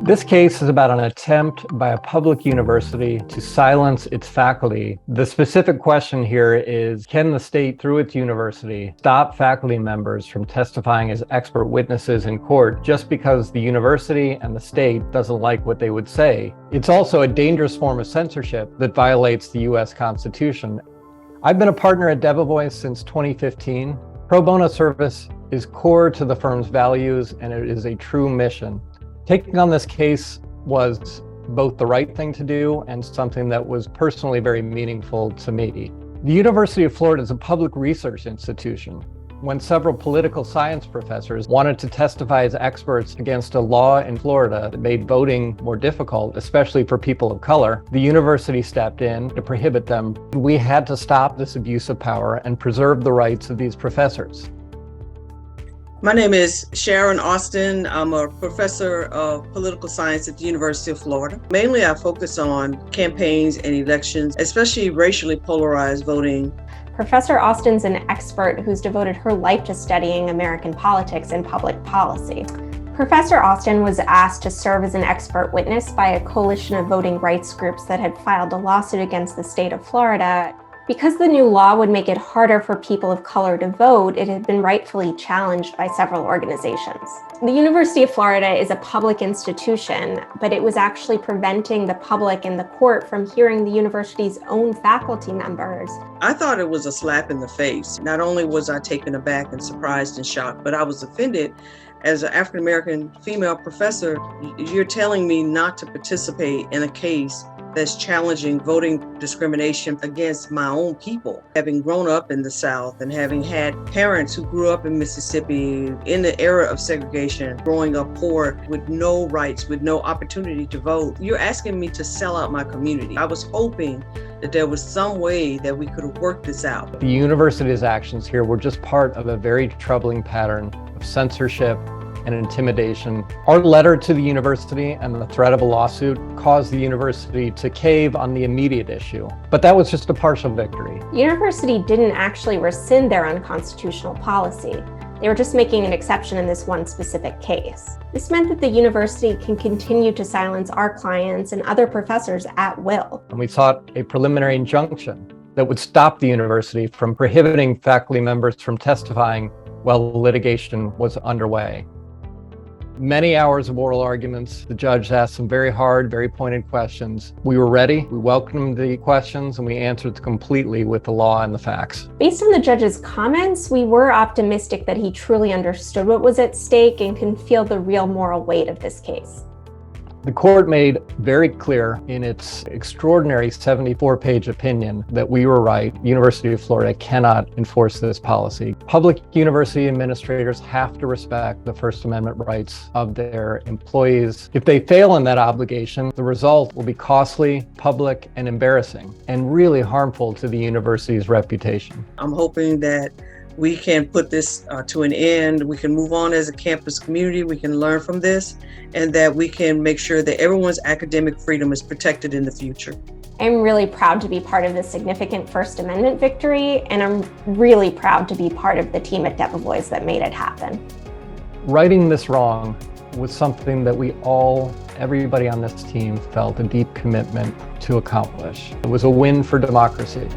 This case is about an attempt by a public university to silence its faculty. The specific question here is, can the state, through its university, stop faculty members from testifying as expert witnesses in court just because the university and the state doesn't like what they would say? It's also a dangerous form of censorship that violates the U.S. Constitution. I've been a partner at Debevoise since 2015. Pro bono service is core to the firm's values, and it is a true mission. Taking on this case was both the right thing to do and something that was personally very meaningful to me. The University of Florida is a public research institution. When several political science professors wanted to testify as experts against a law in Florida that made voting more difficult, especially for people of color, the university stepped in to prohibit them. We had to stop this abuse of power and preserve the rights of these professors. My name is Sharon Austin. I'm a professor of political science at the University of Florida. Mainly, I focus on campaigns and elections, especially racially polarized voting. Professor Austin's an expert who's devoted her life to studying American politics and public policy. Professor Austin was asked to serve as an expert witness by a coalition of voting rights groups that had filed a lawsuit against the state of Florida. Because the new law would make it harder for people of color to vote, it had been rightfully challenged by several organizations. The University of Florida is a public institution, but it was actually preventing the public and the court from hearing the university's own faculty members. I thought it was a slap in the face. Not only was I taken aback and surprised and shocked, but I was offended. As an African-American female professor, you're telling me not to participate in a case that's challenging voting discrimination against my own people. Having grown up in the South and having had parents who grew up in Mississippi in the era of segregation, growing up poor with no rights, with no opportunity to vote, you're asking me to sell out my community. I was hoping that there was some way that we could have worked this out. The university's actions here were just part of a very troubling pattern of censorship and intimidation. Our letter to the university and the threat of a lawsuit caused the university to cave on the immediate issue. But that was just a partial victory. The university didn't actually rescind their unconstitutional policy. They were just making an exception in this one specific case. This meant that the university can continue to silence our clients and other professors at will. And we sought a preliminary injunction that would stop the university from prohibiting faculty members from testifying while the litigation was underway. Many hours of oral arguments. The judge asked some very hard, very pointed questions. We were ready. We welcomed the questions and we answered completely with the law and the facts. Based on the judge's comments, we were optimistic that he truly understood what was at stake and can feel the real moral weight of this case. The court made very clear in its extraordinary 74-page opinion that we were right. The University of Florida cannot enforce this policy. Public university administrators have to respect the First Amendment rights of their employees. If they fail in that obligation, the result will be costly, public, and embarrassing, and really harmful to the university's reputation. I'm hoping that we can put this to an end. We can move on as a campus community. We can learn from this, and that we can make sure that everyone's academic freedom is protected in the future. I'm really proud to be part of this significant First Amendment victory, and I'm really proud to be part of the team at Debevoise that made it happen. Righting this wrong was something that everybody on this team felt a deep commitment to accomplish. It was a win for democracy.